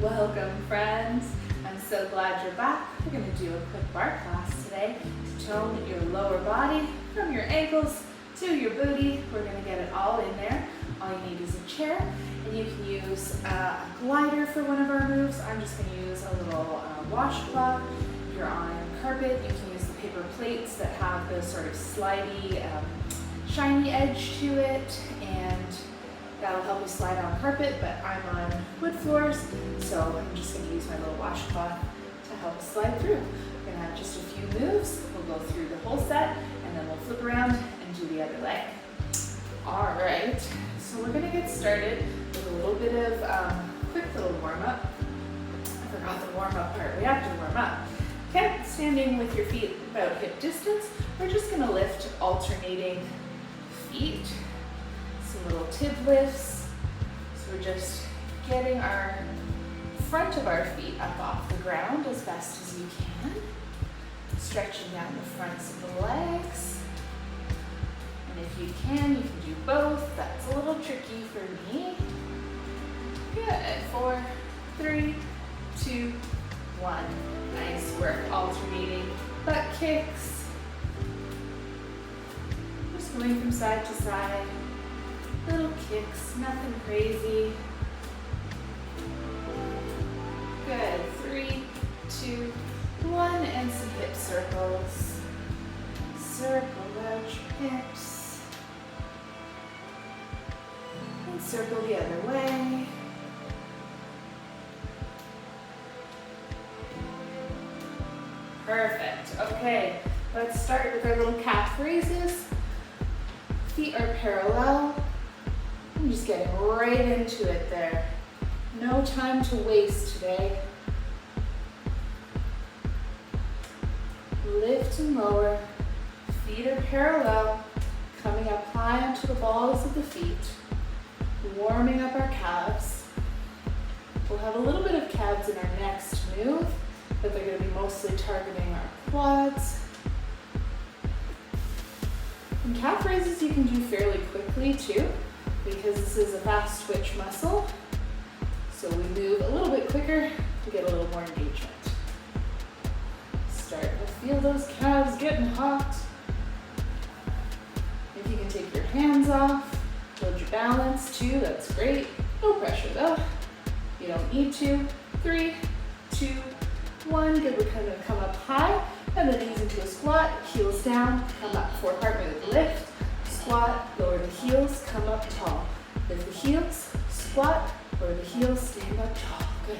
Welcome, friends. I'm so glad you're back. We're going to do a quick barre class today to tone your lower body from your ankles to your booty. We're going to get it all in there. All you need is a chair, and you can use a glider for one of our moves. I'm just going to use a little washcloth. If you're on carpet, you can use the paper plates that have this sort of slidey, shiny edge to it, and that'll help you slide on carpet, but I'm on wood floors, so I'm just going to use my little washcloth to help us slide through. We're going to have just a few moves. We'll go through the whole set, and then we'll flip around and do the other leg. All right, so we're going to get started with a little bit of quick little warm-up. I forgot the warm-up part. We have to warm up. Okay, standing with your feet about hip distance, we're just going to lift alternating feet. Some little tib lifts. So we're just getting our front of our feet up off the ground as best as you can. Stretching down the fronts of the legs. And if you can do both. That's a little tricky for me. Good. 4, 3, 2, 1. Nice work. Alternating butt kicks. Just going from side to side. Little kicks, nothing crazy. Good. 3, 2, 1, and some hip circles. Circle out your hips. And circle the other way. Perfect. Okay, let's start with our little calf raises. Feet are parallel. I'm just getting right into it there. No time to waste today. Lift and lower. Feet are parallel. Coming up high onto the balls of the feet. Warming up our calves. We'll have a little bit of calves in our next move, but they're going to be mostly targeting our quads. And calf raises you can do fairly quickly too, because this is a fast twitch muscle. So we move a little bit quicker to get a little more engagement. Start to feel those calves getting hot. If you can take your hands off, build your balance too, that's great. No pressure though. You don't need to. 3, 2, 1. Good, we're going to come up high and then ease into a squat, heels down, come up, forward part with a lift, squat, lower the heels, come up tall. Lift the heels, squat, lower the heels, stand up tall. Good.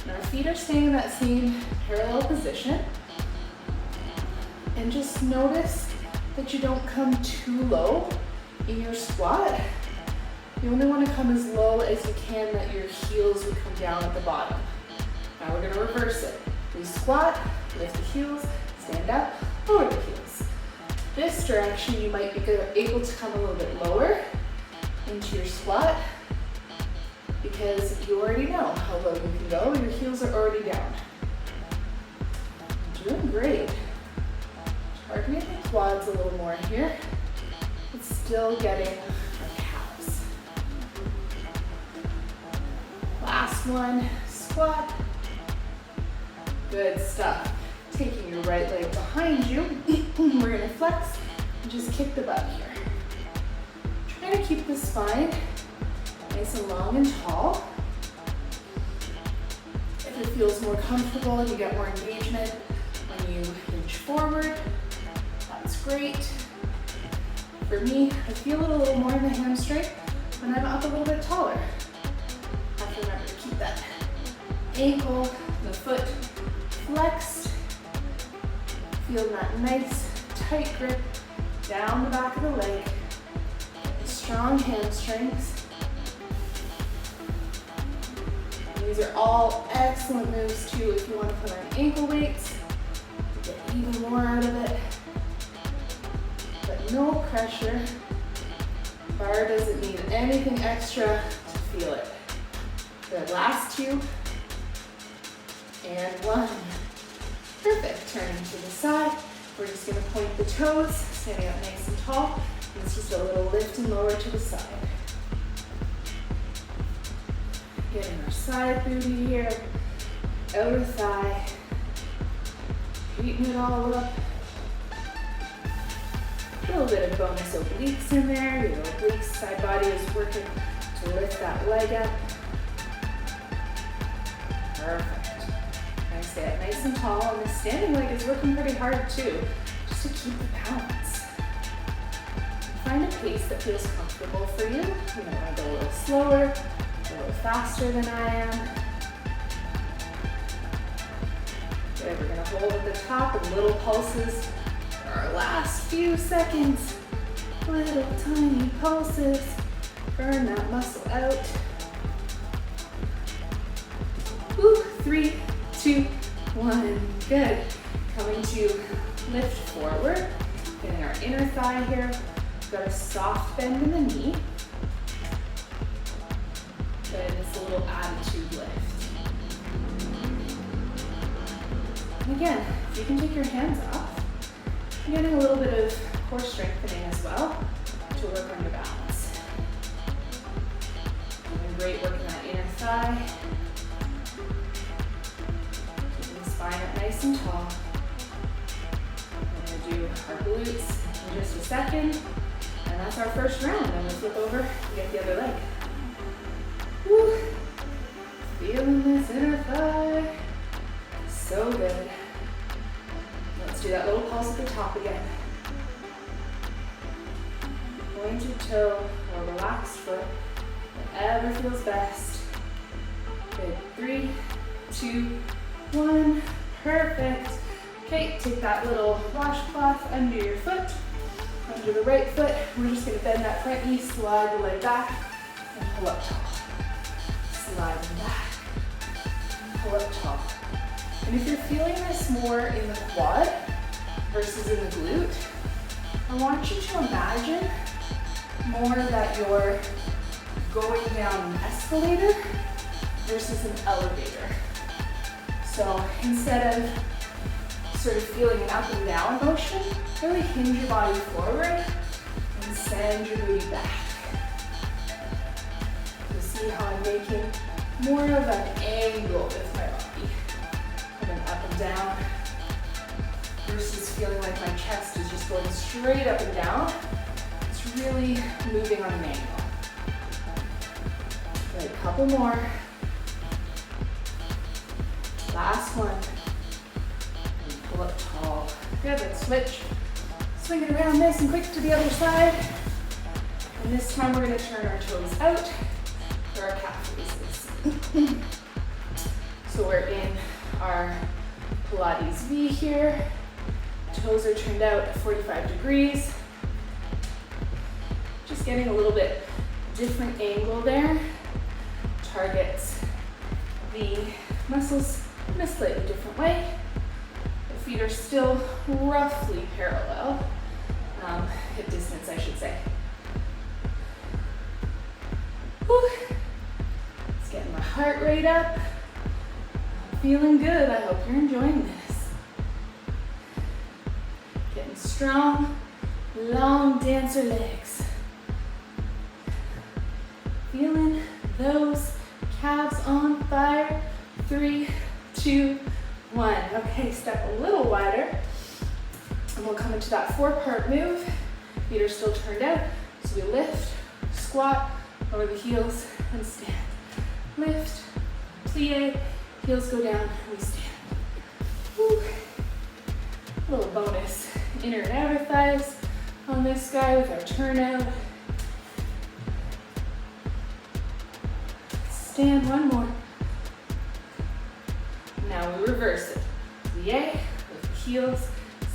And our feet are staying in that same parallel position. And just notice that you don't come too low in your squat. You only want to come as low as you can that your heels would come down at the bottom. Now we're going to reverse it. We squat, lift the heels, stand up, lower the heels. This direction you might be able to come a little bit lower into your squat because you already know how low you can go. Your heels are already down. Doing great. Targeting the quads a little more here, but still getting our calves. Last one, squat. Good stuff. Taking your right leg behind you, we're going to flex and just kick the butt here. Try to keep the spine nice and long and tall. If it feels more comfortable and you get more engagement when you reach forward, that's great. For me, I feel it a little more in the hamstring when I'm up a little bit taller. Have to remember to keep that ankle, the foot flexed. Feel that nice tight grip down the back of the leg. Strong hamstrings. And these are all excellent moves too if you want to put on ankle weights to get even more out of it. But no pressure. Barre doesn't need anything extra to feel it. Good, last 2. And 1. Perfect. Turning to the side. We're just going to point the toes, standing up nice and tall. And it's just a little lift and lower to the side. Getting our side booty here, outer thigh, heating it all up. A little bit of bonus obliques in there. Your obliques, side body is working to lift that leg up. Perfect. Nice, stay up nice and tall, and the standing leg is working pretty hard too, just to keep the balance. Find a pace that feels comfortable for you. You might want to go a little slower, a little faster than I am. Good, we're going to hold at the top with little pulses for our last few seconds. Little tiny pulses. Burn that muscle out. Woo, 3, 2, 1. Good. Coming to lift forward. Getting our inner thigh here. We've got a soft bend in the knee. Good, it's a little attitude lift. And again, if you can take your hands off, you're getting a little bit of core strengthening as well to work on your balance. Doing great working that inner thigh. Keeping the spine up nice and tall. We're going to do our glutes in just a second. And that's our first round. Then we'll flip over and get the other leg. Woo. Feeling this inner thigh. So good. Let's do that little pulse at the top again. Pointed toe or relaxed foot, whatever feels best. Good, 3, 2, 1, perfect. Okay, take that little washcloth under your foot, under the right foot. We're just gonna bend that front knee, slide the leg back, and pull up tall. Slide them back, pull up tall. And if you're feeling this more in the quad versus in the glute, I want you to imagine more that you're going down an escalator versus an elevator. So instead of sort of feeling an up and down motion, really hinge your body forward and send your booty back. So see how I'm making more of an angle with my body. Coming up and down versus feeling like my chest is just going straight up and down. It's really moving on an angle. Good, a couple more. Last one. And pull up tall. Good, let's switch. Swing it around nice and quick to the other side. And this time we're going to turn our toes out for our calf raises. So we're in our Pilates V here. Toes are turned out at 45 degrees. Just getting a little bit different angle there. Targets the muscles in a slightly different way. The feet are still roughly parallel, hip distance I should say. Whew. It's getting my heart rate up. I'm feeling good. I hope you're enjoying this. Getting strong, long dancer legs. Feeling those calves on fire. 3, 2, 1. Okay, step a little wider. And we'll come into that 4-part move. Feet are still turned out. So we lift, squat, lower the heels, and stand. Lift, plie, heels go down, and we stand. Woo. A little bonus inner and outer thighs on this guy with our turnout. Stand, one more. Now we reverse it. Plie, lift the heels,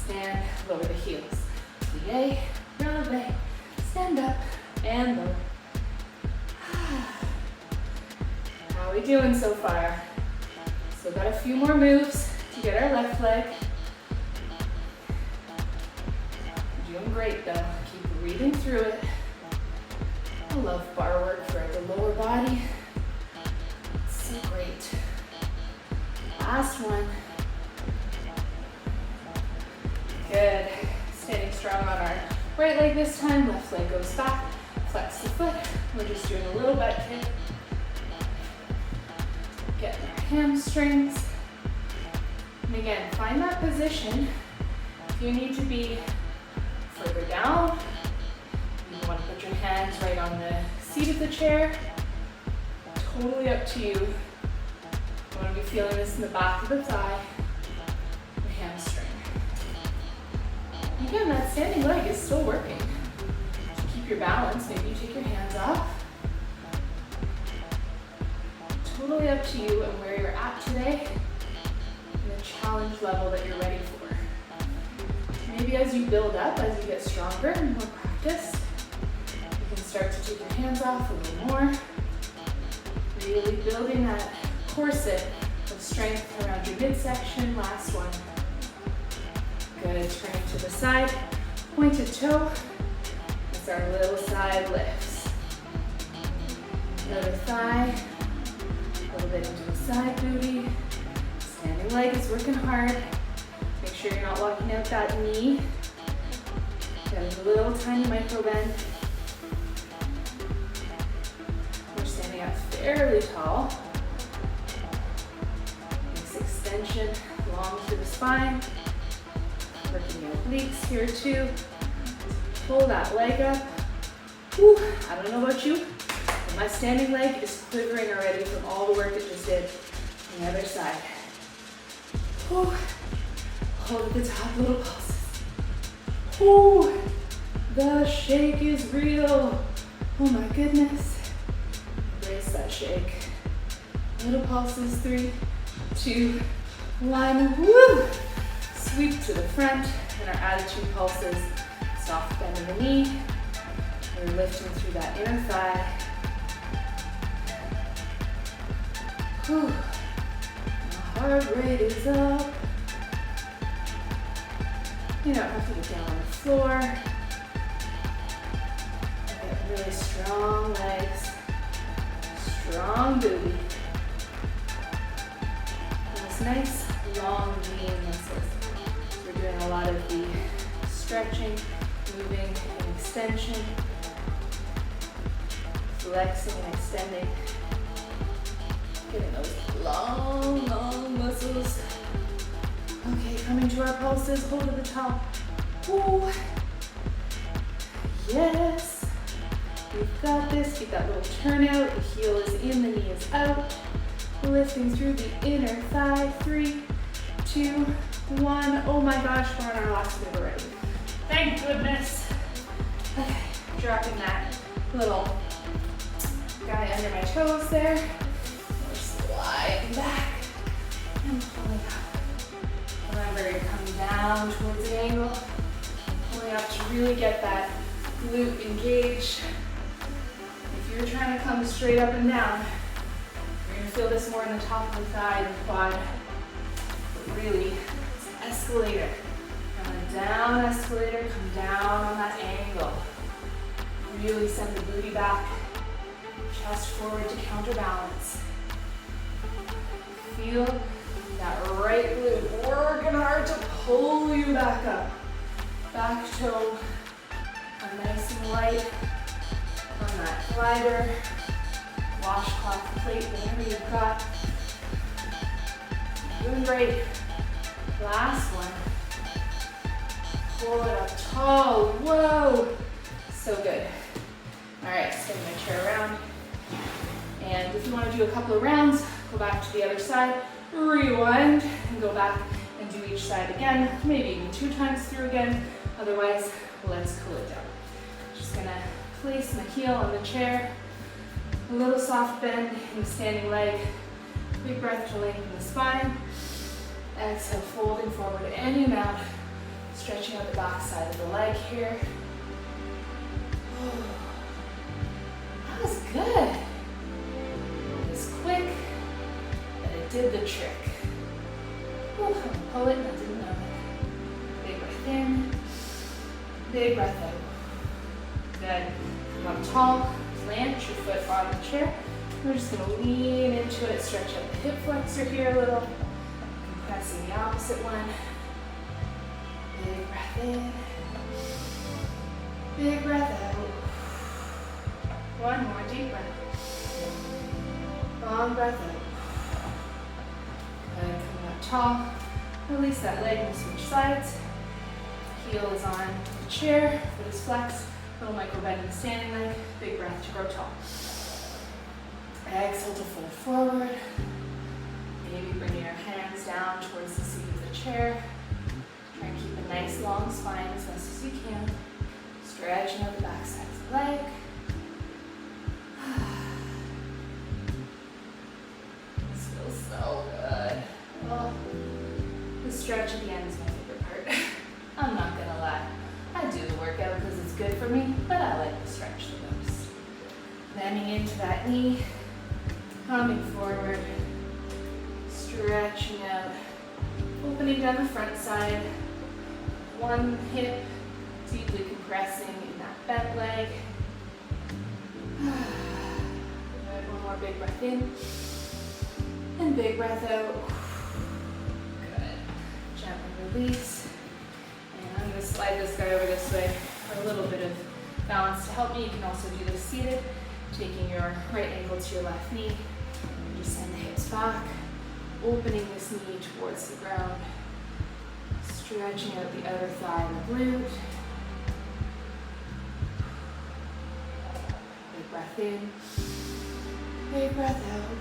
stand, lower the heels. Plie, releve, stand up, and lower. How are we doing so far? Still got a few more moves to get our left leg. You're doing great though. Keep breathing through it. I love bar work for the lower body. It's so great. Last one. Good. Standing strong on our right leg this time. Left leg goes back. Flex the foot. We're just doing a little butt kick. hamstrings. And again, find that position. If you need to be further down, you want to put your hands right on the seat of the chair. Totally up to you. You want to be feeling this in the back of the thigh, the hamstring. Again, that standing leg is still working. To keep your balance, maybe you take your hands off. Totally up to you and where you're at today and the challenge level that you're ready for. Maybe as you build up, as you get stronger and more practice, you can start to take your hands off a little more. Really building that corset of strength around your midsection. Last one. Good, turning to the side. Pointed toe. That's our little side lifts. Other thigh. A little bit into the side booty. Standing leg is working hard. Make sure you're not locking out that knee. Get a little tiny micro bend. We're standing up fairly tall. Nice extension long through the spine. Working your obliques here too. Pull that leg up. Whew, I don't know about you, but my standing leg is quivering already from all the work it just did on the other side. Whew. Hold at the top, little pulses. Whew. The shake is real. Oh my goodness. Embrace that shake. Little pulses, 3, 2, 1. Woo! Sweep to the front, and our attitude pulses. Soft bend in the knee. We're lifting through that inner thigh. Whew. My heart rate is up. You don't have to get down on the floor. Get really strong legs. Strong booty. Those nice, long, lean muscles. We're doing a lot of the stretching, moving, and extension. Flexing and extending. Getting those long, long muscles. Okay, coming to our pulses. Hold at the top. Ooh. Yes. We've got this. Keep that little turnout. The heel is in, the knee is out. Lifting through the inner thigh. 3, 2, 1. Oh my gosh, we're on our last move already. Thank goodness. Okay, dropping that little guy under my toes there. We're sliding back and pulling up. Remember, you're coming down towards the angle. Pulling up to really get that glute engaged. If you're trying to come straight up and down, you're going to feel this more in the top of the thigh and quad. But really, it's an escalator. Come down, escalator, come down on that angle. Really send the booty back, chest forward to counterbalance. Feel that right glute working hard to pull you back up. Back toe are nice and light on that glider, washcloth plate, whatever you've got. Doing great. Last one. Pull it up tall. Whoa. So good. All right, spin my chair around. And if you want to do a couple of rounds, go back to the other side, rewind, and go back and do each side again, maybe even 2 times through again. Otherwise, let's cool it down. Just gonna place my heel on the chair, a little soft bend in the standing leg, big breath to lengthen the spine. Exhale, folding forward any amount, stretching out the back side of the leg here. That was good. It was quick, but it did the trick. I'm gonna pull it, and I didn't know it. Big breath in, big breath out. Good. Come up tall, plant your foot on the chair. We're just gonna lean into it, stretch out the hip flexor here a little. Compressing the opposite one. Big breath in. Big breath out. One more deep breath. Long breath out. tall. Release that leg and switch sides. Heel is on the chair, foot is flexed. Little micro bend in the standing leg. Big breath to grow tall. Exhale to fold forward. Maybe bring your hands down towards the seat of the chair. Try and keep a nice long spine as best as you can. Stretching out the back side of the leg. This feels so good. Oh, the stretch at the end is my favorite part. I'm not gonna lie. I do the workout because it's good for me, but I like to stretch the most. Bending into that knee, coming forward, stretching out, opening down the front side, one hip deeply compressing in that bent leg. Good. One more big breath in, and big breath out. Good. Gently release. And I'm going to slide this guy over this way for a little bit of balance to help me. You can also do this seated, taking your right ankle to your left knee. And just send the hips back, opening this knee towards the ground, stretching out the outer thigh and the glute. Big breath in, big breath out.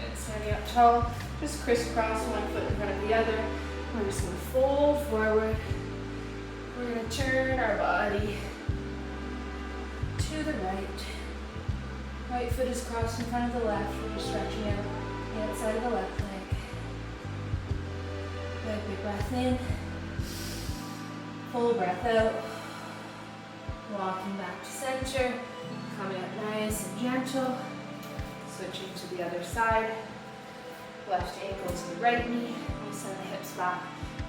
Good. Standing up tall, just crisscross one foot in front of the other. We're just going to fold forward. We're going to turn our body to the right. Right foot is crossed in front of the left. We're just stretching out the outside of the left leg. Good. Big breath in. Full breath out. Walking back to center. Coming up nice and gentle. Switching to the other side. Left ankle to the right knee. We send the hips back,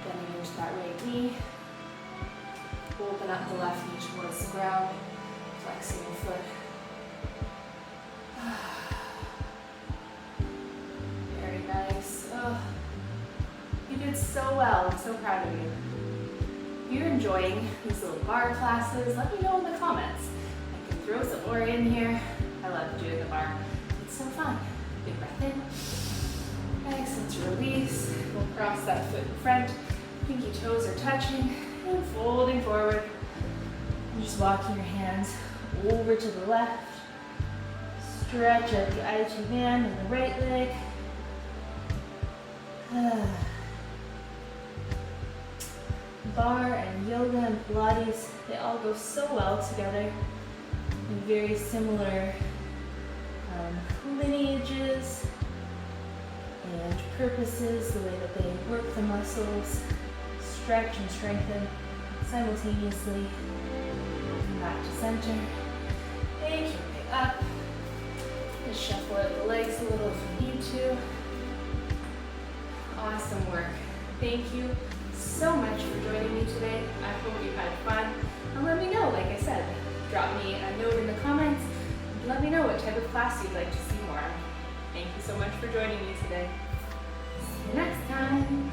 bending into that right knee. Open up the left knee towards the ground, flexing your foot. Very nice. Oh, you did so well. I'm so proud of you. If you're enjoying these little barre classes, let me know in the comments. I can throw some more in here. I love doing the barre. It's so fun. Big breath in. Exhale to release. We'll cross that foot in front. Pinky toes are touching and folding forward. And just walking your hands over to the left. Stretch out the IT band in the right leg. Barre and yoga and Pilates, they all go so well together in very similar lineages and purposes, the way that they work the muscles, stretch and strengthen simultaneously. Come back to center. Take your way up. Just shuffle out the legs a little if you need to. Awesome work. Thank you so much for joining me today. I hope you had fun. And let me know, like I said, drop me a note in the comments. Let me know what type of class you'd like to see more of. Thank you so much for joining me today. See you next time.